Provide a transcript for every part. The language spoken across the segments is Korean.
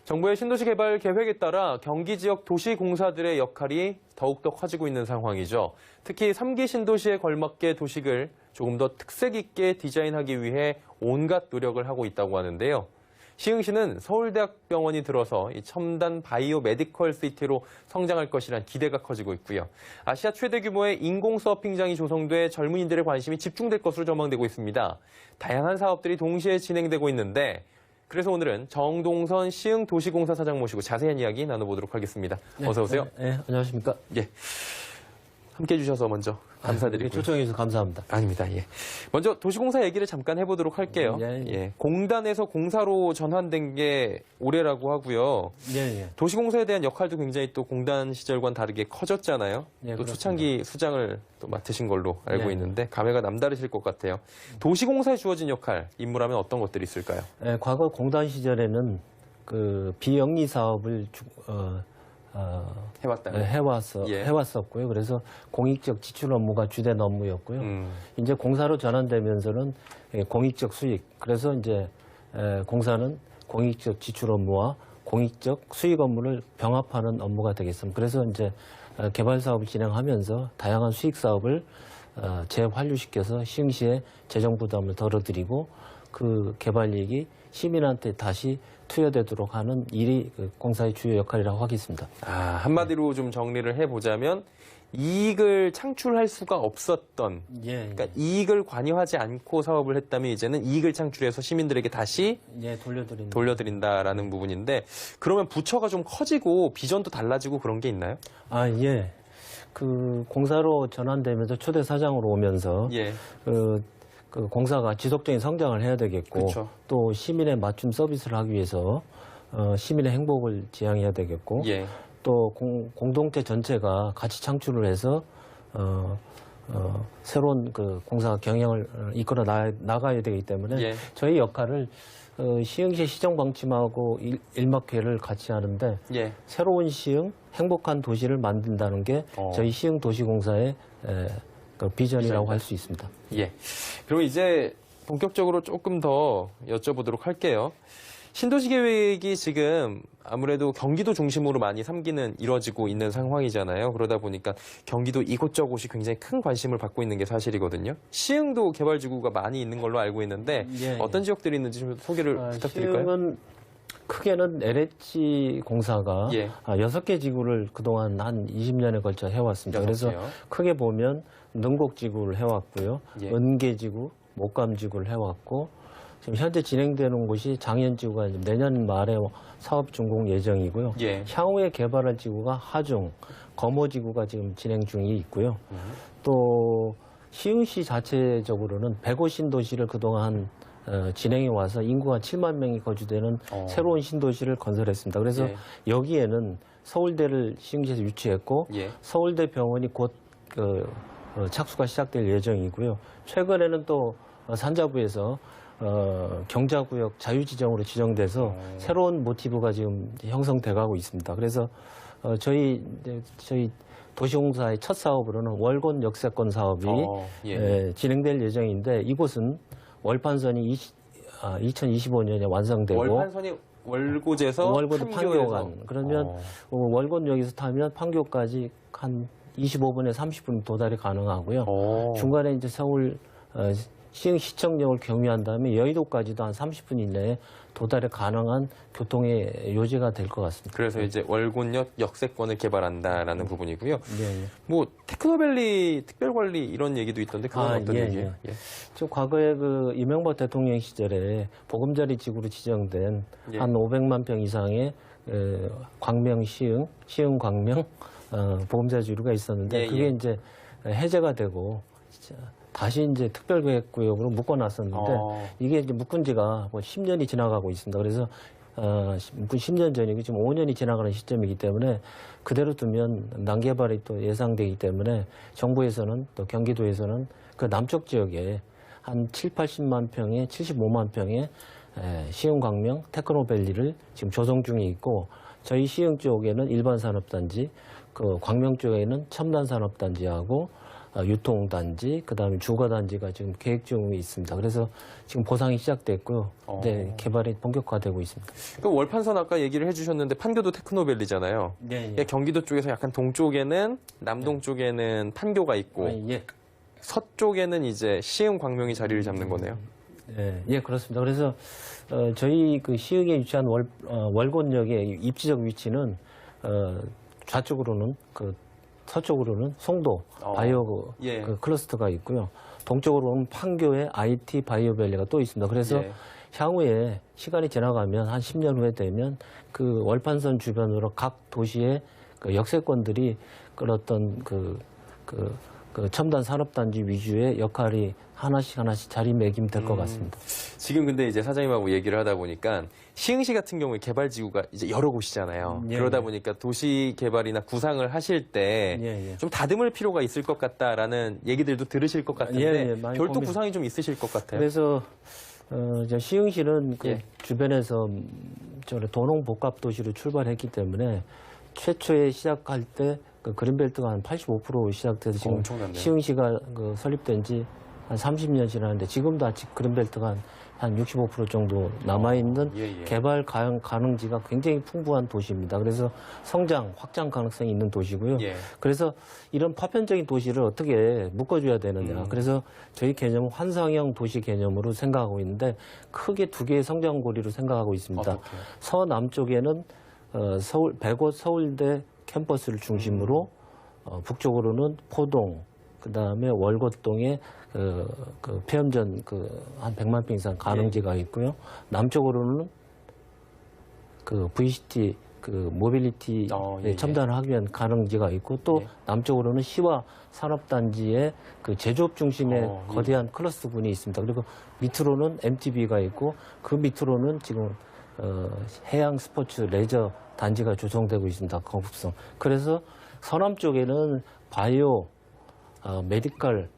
정부의 신도시 개발 계획에 따라 경기 지역 도시공사들의 역할이 더욱더 커지고 있는 상황이죠. 특히 3기 신도시에 걸맞게 도식을 조금 더 특색 있게 디자인하기 위해 온갖 노력을 하고 있다고 하는데요. 시흥시는 서울대학병원이 들어서 이 첨단 바이오 메디컬 시티로 성장할 것이란 기대가 커지고 있고요. 아시아 최대 규모의 인공 서핑장이 조성돼 젊은이들의 관심이 집중될 것으로 전망되고 있습니다. 다양한 사업들이 동시에 진행되고 있는데 그래서 오늘은 정동선 시흥도시공사 사장 모시고 자세한 이야기 나눠보도록 하겠습니다. 어서 오세요. 네, 안녕하십니까. 예. 함께해 주셔서 먼저 감사드리고요. 초청해 주셔서 감사합니다. 아닙니다. 예. 먼저 도시공사 얘기를 잠깐 해보도록 할게요. 예. 공단에서 공사로 전환된 게 올해라고 하고요. 예. 도시공사에 대한 역할도 굉장히 또 공단 시절과는 다르게 커졌잖아요. 예, 또 그렇습니다. 초창기 수장을 또 맡으신 걸로 알고 있는데 감회가 남다르실 것 같아요. 도시공사에 주어진 역할, 임무라면 어떤 것들이 있을까요? 예, 과거 공단 시절에는 그 비영리 사업을 해왔었고요. 그래서 공익적 지출 업무가 주된 업무였고요. 이제 공사로 전환되면서는 공익적 수익. 그래서 이제 공사는 공익적 지출 업무와 공익적 수익 업무를 병합하는 업무가 되겠습니다. 그래서 이제 개발 사업을 진행하면서 다양한 수익 사업을 재환류시켜서 시흥시에 재정 부담을 덜어드리고 그 개발 이익이 시민한테 다시 투여되도록 하는 일이 공사의 주요 역할이라고 하겠습니다. 한마디로 좀 정리를 해보자면 이익을 창출할 수가 없었던, 그러니까 이익을 관여하지 않고 사업을 했다면 이제는 이익을 창출해서 시민들에게 다시 돌려드린다라는 부분인데 그러면 부처가 좀 커지고 비전도 달라지고 그런 게 있나요? 그 공사로 전환되면서 초대 사장으로 오면서 그 공사가 지속적인 성장을 해야 되겠고 그렇죠. 또 시민의 맞춤 서비스를 하기 위해서 시민의 행복을 지향해야 되겠고 또 공동체 전체가 같이 창출을 해서 새로운 그 공사 경영을 이끌어 나가야 되기 때문에 저희 역할을 시흥시 시정방침하고 일막회를 같이 하는데 새로운 시흥, 행복한 도시를 만든다는 게 저희 시흥도시공사의 그 비전이라고 할 수 있습니다. 그럼 이제 본격적으로 조금 더 여쭤보도록 할게요. 신도시 계획이 지금 아무래도 경기도 중심으로 많이 3기는 이루어지고 있는 상황이잖아요. 그러다 보니까 경기도 이곳저곳이 굉장히 큰 관심을 받고 있는 게 사실이거든요. 시흥도 개발지구가 많이 있는 걸로 알고 있는데 어떤 지역들이 있는지 좀 소개를 부탁드릴까요? 시흥은 크게는 LH 공사가 6개 지구를 그동안 한 20년에 걸쳐 해왔습니다. 그래서 크게 보면 능곡지구를 해왔고요. 은계지구, 목감지구를 해왔고 지금 현재 진행되는 곳이 장현지구가 내년 말에 사업 준공 예정이고요. 향후에 개발할 지구가 하중, 거모지구가 지금 진행 중이 있고요. 또 시흥시 자체적으로는 105 신도시를 그동안 진행해 와서 인구가 7만 명이 거주되는 새로운 신도시를 건설했습니다. 그래서 여기에는 서울대를 시흥시에서 유치했고 서울대 병원이 곧 착수가 시작될 예정이고요. 최근에는 또 산자부에서 경자구역 자유지정으로 지정돼서 새로운 모티브가 지금 형성돼가고 있습니다. 그래서 저희 도시공사의 첫 사업으로는 월곤 역세권 사업이 진행될 예정인데 이곳은 월판선이 2025년에 완성되고 월판선이 월곶에서 판교간 그러면 월곶역에서 타면 판교까지 한 25분에 30분 도달이 가능하고요. 중간에 이제 서울 시흥시청역을 경유한 다음에 여의도까지도 한 30분 이내에 도달이 가능한 교통의 요지가 될 것 같습니다. 그래서 이제 월곶역 역세권을 개발한다라는 부분이고요. 뭐 테크노밸리 특별관리 이런 얘기도 있던데 그건 어떤 얘기예요? 저 과거에 그 이명박 대통령 시절에 보금자리 지구로 지정된 한 500만 평 이상의 광명 시흥 광명 보금자리 지구가 있었는데 그게 이제 해제가 되고 다시 이제 특별계획구역으로 묶어놨었는데 이게 이제 묶은 지가 뭐 10년이 지나가고 있습니다. 그래서 묶은 10년 전이고 지금 5년이 지나가는 시점이기 때문에 그대로 두면 난개발이 또 예상되기 때문에 정부에서는 또 경기도에서는 그 남쪽 지역에 한 80만 평에 75만 평의 시흥광명 테크노밸리를 지금 조성 중에 있고 저희 시흥 쪽에는 일반 산업단지, 그 광명 쪽에는 첨단 산업단지하고 유통단지, 그다음에 주거단지가 지금 계획 중에 있습니다. 그래서 지금 보상이 시작됐고요. 네, 개발이 본격화되고 있습니다. 그 월판선 아까 얘기를 해주셨는데 판교도 테크노밸리잖아요. 네, 예, 경기도 쪽에서 약간 동쪽에는 남동 쪽에는 판교가 있고 예. 서쪽에는 이제 시흥 광명이 자리를 잡는 거네요. 예, 그렇습니다. 그래서 저희 그 시흥에 위치한 월곤역의 입지적 위치는 좌쪽으로는 서쪽으로는 송도 바이오 예. 그 클러스터가 있고요. 동쪽으로는 판교의 IT 바이오밸리가 또 있습니다. 그래서 예. 향후에 시간이 지나가면 한 10년 후에 되면 그 월판선 주변으로 각 도시의 그 역세권들이 그 어떤 그 첨단 산업단지 위주의 역할이 하나씩 자리매김 될 것 같습니다. 지금 근데 이제 사장님하고 얘기를 하다 보니까 시흥시 같은 경우에 개발지구가 이제 여러 곳이잖아요. 예, 그러다 예. 보니까 도시 개발이나 구상을 하실 때 예. 좀 다듬을 필요가 있을 것 같다라는 얘기들도 들으실 것 같은데 예, 많이 별도 고민- 구상이 좀 있으실 것 같아요. 그래서 이제 시흥시는 그 예. 주변에서 도농 복합 도시로 출발했기 때문에 최초에 시작할 때 그 그린벨트가 한 85% 시작돼서 지금 엄청났네요. 시흥시가 그 설립된 지 한 30년 지났는데 지금도 아직 그린벨트가 한 65% 정도 남아있는 예. 개발 가능지가 굉장히 풍부한 도시입니다. 그래서 성장, 확장 가능성이 있는 도시고요. 예. 그래서 이런 파편적인 도시를 어떻게 묶어줘야 되느냐. 그래서 저희 개념은 환상형 도시 개념으로 생각하고 있는데 크게 두 개의 성장고리로 생각하고 있습니다. 어떻게요? 서남쪽에는 백옷 서울대 캠퍼스를 중심으로 북쪽으로는 포동, 그 다음에 월곶동에 그 폐염전 한 100만 평 이상 가능지가 있고요. 남쪽으로는 그 VCT 모빌리티 예. 첨단을 하기 위한 가능지가 있고 또 예. 남쪽으로는 시와 산업단지의 그 제조업 중심의 예. 거대한 클러스터군이 있습니다. 그리고 밑으로는 MTB가 있고 그 밑으로는 지금 해양 스포츠 레저 단지가 조성되고 있습니다. 거북선. 그래서 서남 쪽에는 바이오 메디컬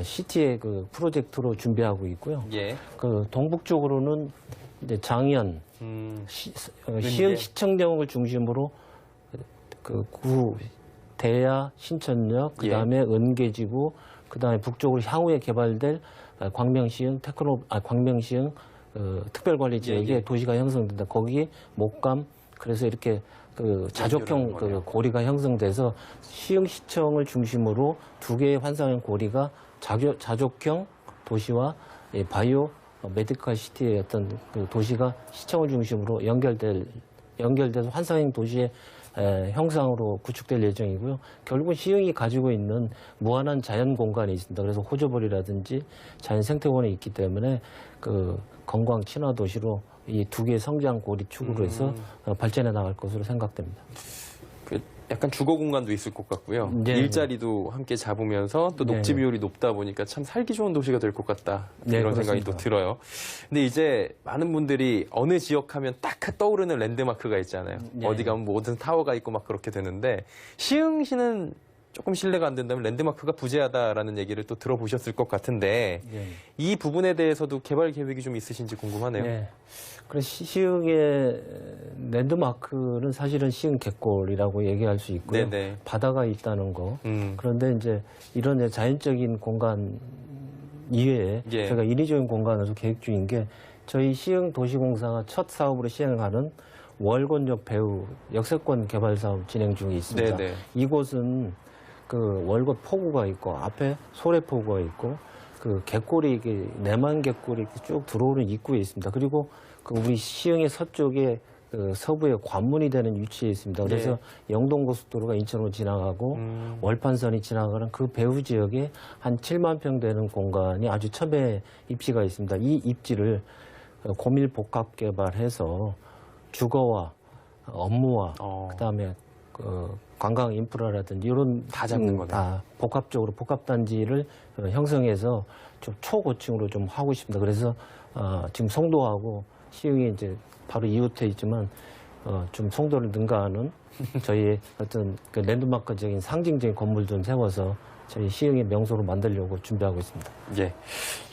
시티의 그 프로젝트로 준비하고 있고요. 예. 그 동북 쪽으로는 이제 장현, 시흥 시청대목을 중심으로 그 구 대야 신천역, 그 다음에 은계지구, 그 다음에 북쪽으로 향후에 개발될 광명시흥 광명시흥 특별관리지역의 도시가 형성된다. 거기에 목감, 그래서 이렇게 그 자족형 그 고리가 형성돼서 시흥시청을 중심으로 두 개의 환상형 고리가 자족형 도시와 바이오 메디컬 시티의 어떤 그 도시가 시청을 중심으로 연결돼서 환상형 도시의 형상으로 구축될 예정이고요. 결국은 시흥이 가지고 있는 무한한 자연 공간이 있습니다. 그래서 호저벌이라든지 자연 생태원이 있기 때문에 그 관광 친화 도시로 이 두 개의 성장 고리 축으로 해서 발전해 나갈 것으로 생각됩니다. 그 약간 주거 공간도 있을 것 같고요. 네. 일자리도 함께 잡으면서 또 녹지 네. 비율이 높다 보니까 참 살기 좋은 도시가 될 것 같다. 네, 이런 생각이 그렇습니다. 또 들어요. 근데 이제 많은 분들이 어느 지역 하면 딱 떠오르는 랜드마크가 있잖아요. 네. 어디 가면 모든 타워가 있고 막 그렇게 되는데 시흥시는 조금 신뢰가 안 된다면 랜드마크가 부재하다라는 얘기를 또 들어보셨을 것 같은데 네. 이 부분에 대해서도 개발 계획이 좀 있으신지 궁금하네요. 네. 그래서 시흥의 랜드마크는 사실은 시흥 갯골이라고 얘기할 수 있고요. 네네. 바다가 있다는 거. 음. 그런데 이제 이런 자연적인 공간 이외에 예. 저희가 인위적인 공간에서 계획 중인 게 저희 시흥 도시공사가 첫 사업으로 시행하는 월곤역 배후 역세권 개발 사업 진행 중에 있습니다. 네네. 이곳은 그 월곶 포구가 있고 앞에 소래 포구가 있고 그 갯골이 이게 내만 갯골이 이렇게 쭉 들어오는 입구에 있습니다. 그리고 그 우리 시흥의 서쪽에 그 서부에 관문이 되는 위치에 있습니다. 그래서 영동고속도로가 인천으로 지나가고 월판선이 지나가는 그 배후 지역에 한 7만 평 되는 공간이 아주 첨예 입지가 있습니다. 이 입지를 고밀 복합 개발해서 주거와 업무와 그다음에 그 관광 인프라라든지 이런 다 잡는 거네. 다 복합적으로 복합단지를 형성해서 좀 초고층으로 좀 하고 싶습니다. 그래서 지금 송도하고 시흥이 이제 바로 이웃해 있지만 좀 송도를 능가하는 저희의 어떤 그 랜드마크적인 상징적인 건물 좀 세워서 저희 시흥의 명소로 만들려고 준비하고 있습니다. 예,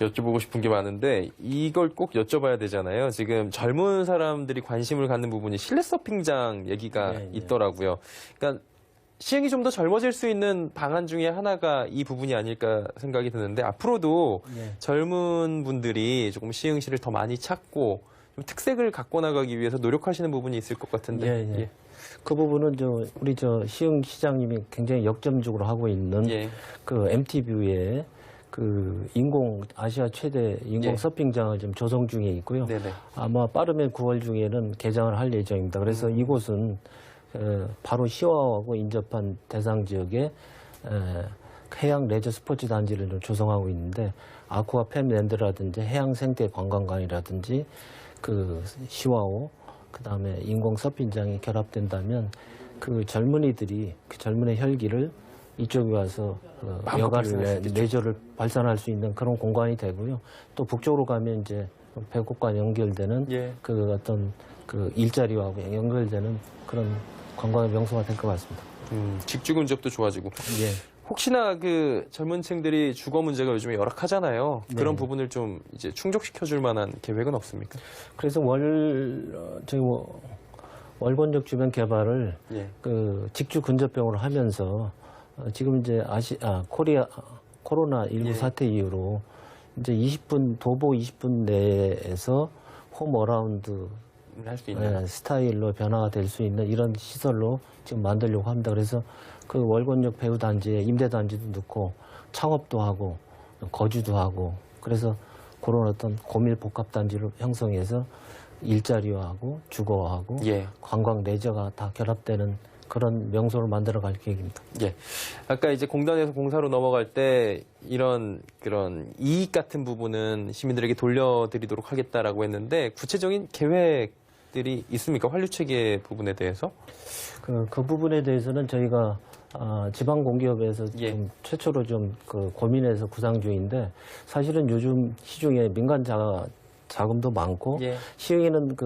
여쭤보고 싶은 게 많은데 이걸 꼭 여쭤봐야 되잖아요. 지금 젊은 사람들이 관심을 갖는 부분이 실내 서핑장 얘기가 네, 네. 있더라고요. 그러니까 시흥이 좀 더 젊어질 수 있는 방안 중에 하나가 이 부분이 아닐까 생각이 드는데 앞으로도 예. 젊은 분들이 조금 시흥시를 더 많이 찾고 좀 특색을 갖고 나가기 위해서 노력하시는 부분이 있을 것 같은데. 예, 예. 그 부분은 우리 시흥 시장님이 굉장히 역점적으로 하고 있는 예. 그 MT뷰에 그 아시아 최대 인공 예. 서핑장을 지금 조성 중에 있고요. 네네. 아마 빠르면 9월 중에는 개장을 할 예정입니다. 그래서 이곳은 바로 시와하고 인접한 대상 지역에 해양 레저 스포츠 단지를 좀 조성하고 있는데 아쿠아 팸랜드라든지 해양 생태 관광관이라든지 그 시와호 그다음에 인공 서핑장이 결합된다면 그 젊은이들이 그 젊은의 혈기를 이쪽에 와서 여가를 위해 레저를 발산할 수 있는 그런 공간이 되고요. 또 북쪽으로 가면 이제 배꼽과 연결되는 예. 그 어떤 그 일자리와 연결되는 그런 관광의 명소가 될 것 같습니다. 직주 근접도 좋아지고. 예. 혹시나 그 젊은 층들이 주거 문제가 요즘에 열악하잖아요. 네. 그런 부분을 좀 이제 충족시켜 줄 만한 계획은 없습니까? 그래서 월본역 주변 개발을 예. 그 직주 근접형으로 하면서 지금 이제 코로나19 예. 사태 이후로 이제 20분 도보 20분 내에서 홈 어라운드 할 수 있는. 스타일로 변화가 될 수 있는 이런 시설로 지금 만들려고 합니다. 그래서 그 월권역 배후 단지에 임대 단지도 넣고 창업도 하고 거주도 하고 그래서 그런 어떤 고밀 복합 단지를 형성해서 일자리화하고 주거하고 예. 관광 레저가 다 결합되는 그런 명소를 만들어 갈 계획입니다. 예. 아까 이제 공단에서 공사로 넘어갈 때 그런 이익 같은 부분은 시민들에게 돌려드리도록 하겠다라고 했는데 구체적인 계획들이 있습니까? 환류 체계 부분에 대해서? 그 부분에 대해서는 저희가 지방공기업에서 예. 좀 최초로 좀 그 고민해서 구상 중인데 사실은 요즘 시중에 민간 자금도 많고 예. 시흥에는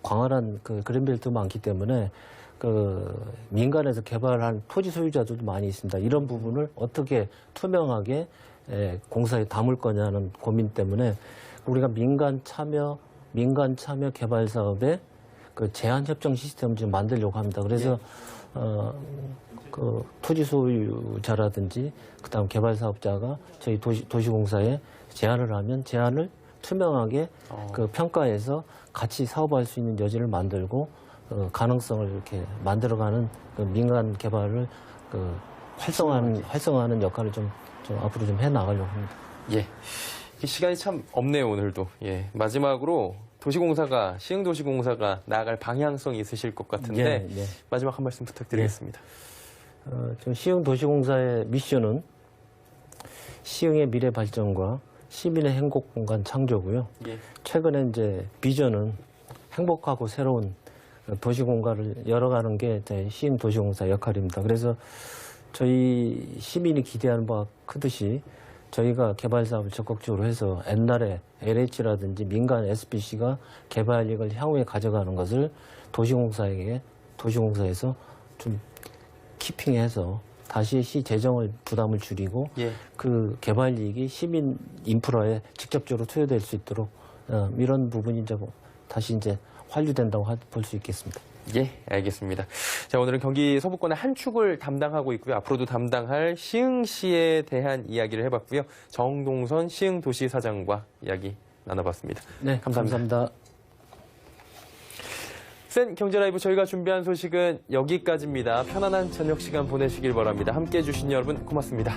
광활한 그 그린벨트 많기 때문에 그 민간에서 개발한 토지 소유자들도 많이 있습니다. 이런 부분을 어떻게 투명하게 공사에 담을 거냐는 고민 때문에 우리가 민간 참여 개발 사업에 그 제한 협정 시스템을 지금 만들려고 합니다. 그래서 그 토지 소유자라든지 그다음 개발 사업자가 저희 도시공사에 제안을 하면 제안을 투명하게 그 평가해서 같이 사업할 수 있는 여지를 만들고 가능성을 이렇게 만들어가는 그 민간 개발을 활성화하는 역할을 좀 앞으로 좀 해 나가려고 합니다. 예. 시간이 참 없네요, 오늘도. 예. 마지막으로 시흥도시공사가 나아갈 방향성이 있으실 것 같은데 예, 예. 마지막 한 말씀 부탁드리겠습니다. 지금 시흥도시공사의 미션은 시흥의 미래 발전과 시민의 행복 공간 창조고요. 예. 최근에 이제 비전은 행복하고 새로운 도시 공간을 열어가는 게 시흥도시공사 역할입니다. 그래서 저희 시민이 기대하는 바가 크듯이 저희가 개발 사업을 적극적으로 해서 옛날에 LH라든지 민간 SPC가 개발 이익을 향후에 가져가는 것을 도시공사에서 좀 키핑해서 다시 시 재정을 부담을 줄이고 예. 그 개발 이익이 시민 인프라에 직접적으로 투여될 수 있도록 이런 부분이 이제 다시 이제 환류된다고 볼 수 있겠습니다. 예, 알겠습니다. 자, 오늘은 경기 서부권의 한 축을 담당하고 있고요. 앞으로도 담당할 시흥시에 대한 이야기를 해봤고요. 정동선 시흥도시사장과 이야기 나눠봤습니다. 네, 감사합니다. 센 경제라이브 저희가 준비한 소식은 여기까지입니다. 편안한 저녁 시간 보내시길 바랍니다. 함께해 주신 여러분 고맙습니다.